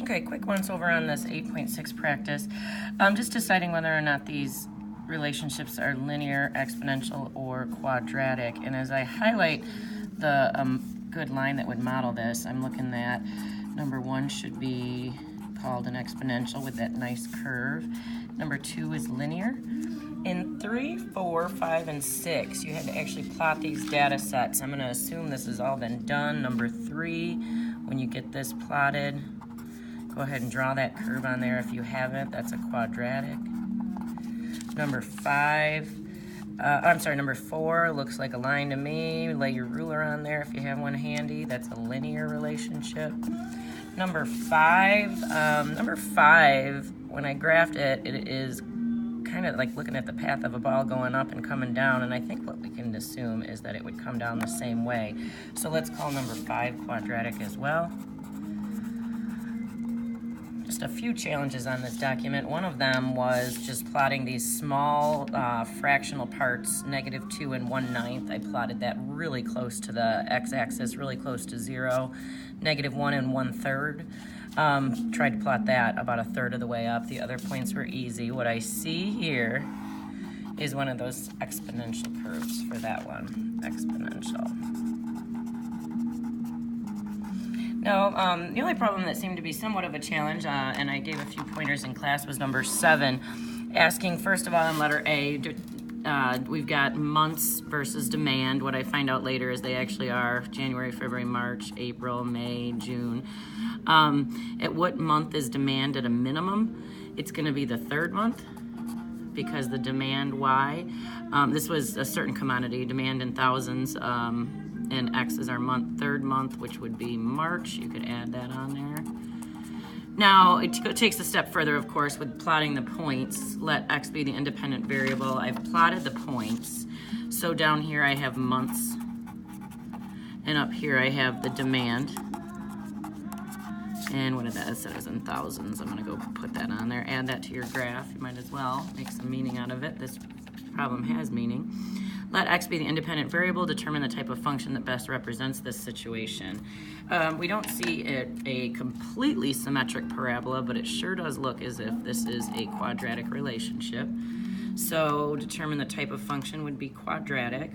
Okay, quick once over on this 8.6 practice. Just deciding whether or not these relationships are linear, exponential, or quadratic. And as I highlight the good line that would model this, I'm looking at number 1 should be called an exponential with that nice curve. Number 2 is linear. In 3, 4, 5, and 6, you had to actually plot these data sets. I'm going to assume this has all been done. Number 3, when you get this plotted, go ahead and draw that curve on there if you haven't. That's a quadratic. Number 4 looks like a line to me. Lay your ruler on there if you have one handy. That's a linear relationship. Number 5, when I graphed it, it is kind of like looking at the path of a ball going up and coming down, and I think what we can assume is that it would come down the same way. So let's call number 5 quadratic as well. Just a few challenges on this document. One of them was just plotting these small fractional parts, -2 and 1/9. I plotted that really close to the x-axis, really close to 0, -1 and 1/3. Tried to plot that about 1/3 of the way up. The other points were easy. What I see here is one of those exponential curves for that one, exponential. Now, the only problem that seemed to be somewhat of a challenge, and I gave a few pointers in class, was number 7, asking first of all in letter A, we've got months versus demand. What I find out later is they actually are January, February, March, April, May, June. At what month is demand at a minimum? It's going to be the 3rd month, because the demand Y, this was a certain commodity, demand in thousands, and X is our month, 3rd month, which would be March. You could add that on there. Now, it takes a step further, of course, with plotting the points. Let X be the independent variable. I've plotted the points. So down here I have months, and up here I have the demand. And what did that say? It was in thousands. I'm going to go put that on there. Add that to your graph. You might as well make some meaning out of it. This problem has meaning. Let X be the independent variable. Determine the type of function that best represents this situation. We don't see a completely symmetric parabola, but it sure does look as if this is a quadratic relationship. So determine the type of function would be quadratic.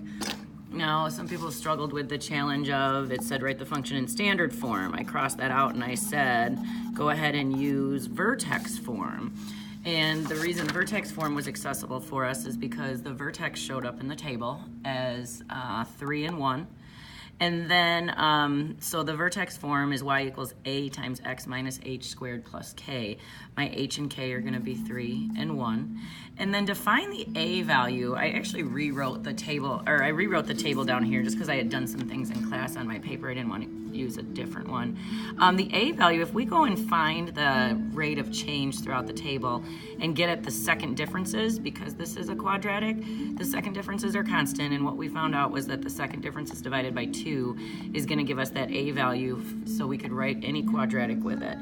Now, some people struggled with the challenge of, it said write the function in standard form. I crossed that out and I said, go ahead and use vertex form. And the reason vertex form was accessible for us is because the vertex showed up in the table as 3 and 1. And then, so the vertex form is y equals a times x minus h squared plus k. My h and k are going to be 3 and 1. And then to find the a value, I actually rewrote the table down here just because I had done some things in class on my paper. I didn't want to use a different one. The a value, if we go and find the rate of change throughout the table and get at the second differences, because this is a quadratic, the second differences are constant, and what we found out was that the second differences divided by 2 is going to give us that a value, so we could write any quadratic with it.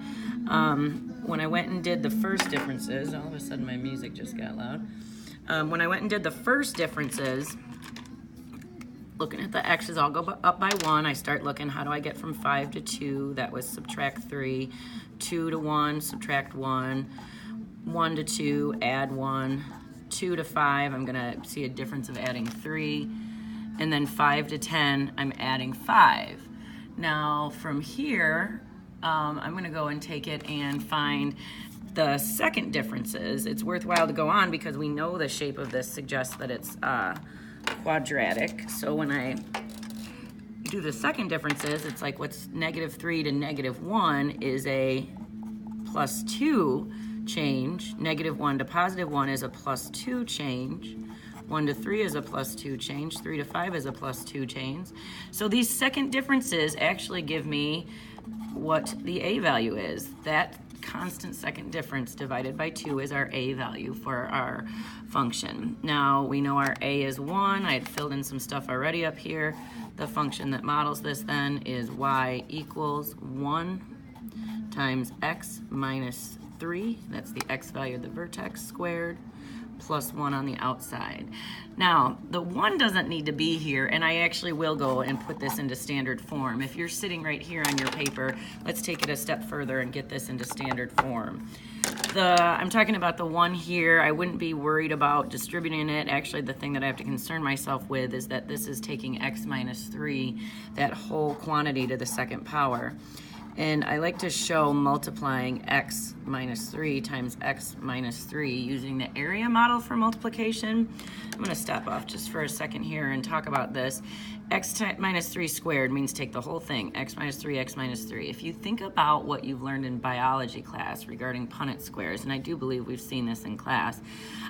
When I went and did the first differences, all of a sudden my music just got loud. When I went and did the first differences, looking at the x's, I'll go up by 1. I start looking, how do I get from 5 to 2? That was subtract 3. 2 to 1, subtract 1. 1 to 2, add 1. 2 to 5, I'm going to see a difference of adding 3. And then 5 to 10, I'm adding 5. Now, from here, I'm going to go and take it and find the second differences. It's worthwhile to go on because we know the shape of this suggests that it's quadratic. So when I do the second differences, it's like what's -3 to -1 is a +2 change. -1 to +1 is a +2 change. 1 to 3 is a +2 change. 3 to 5 is a +2 change. So these second differences actually give me what the a value is. That constant second difference divided by 2 is our a value for our function. Now we know our a is 1. I had filled in some stuff already up here. The function that models this then is y equals 1 times x minus 3. That's the x value of the vertex squared, plus 1 on the outside. Now, the 1 doesn't need to be here, and I actually will go and put this into standard form. If you're sitting right here on your paper, let's take it a step further and get this into standard form. I'm talking about the 1 here. I wouldn't be worried about distributing it. Actually, the thing that I have to concern myself with is that this is taking x minus 3, that whole quantity, to the second power. And I like to show multiplying x minus 3 times x minus 3 using the area model for multiplication. I'm going to stop off just for a second here and talk about this. X minus 3 squared means take the whole thing, x minus 3, x minus 3. If you think about what you've learned in biology class regarding Punnett squares, and I do believe we've seen this in class,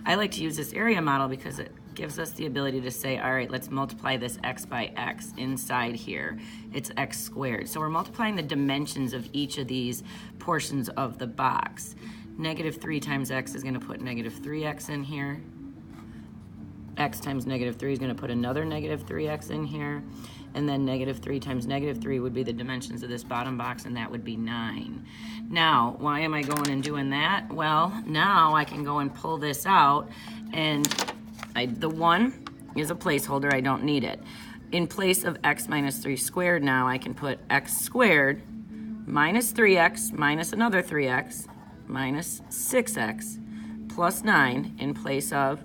I like to use this area model because it gives us the ability to say, all right, let's multiply this x by x inside here. It's x squared. So we're multiplying the dimensions of each of these portions of the box. Negative 3 times x is going to put negative 3x in here. X times negative 3 is going to put another negative 3x in here. And then negative 3 times negative 3 would be the dimensions of this bottom box, and that would be 9. Now, why am I going and doing that? Well, now I can go and pull this out, and the 1 is a placeholder. I don't need it. In place of x minus 3 squared now, I can put x squared minus 3x minus another 3x minus 6x plus 9 in place of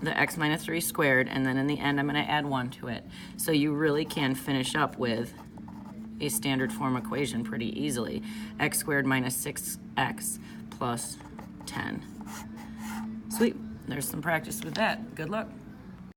the x minus 3 squared, and then in the end I'm going to add 1 to it. So you really can finish up with a standard form equation pretty easily. X squared minus 6x plus 10. Sweet. There's some practice with that. Good luck.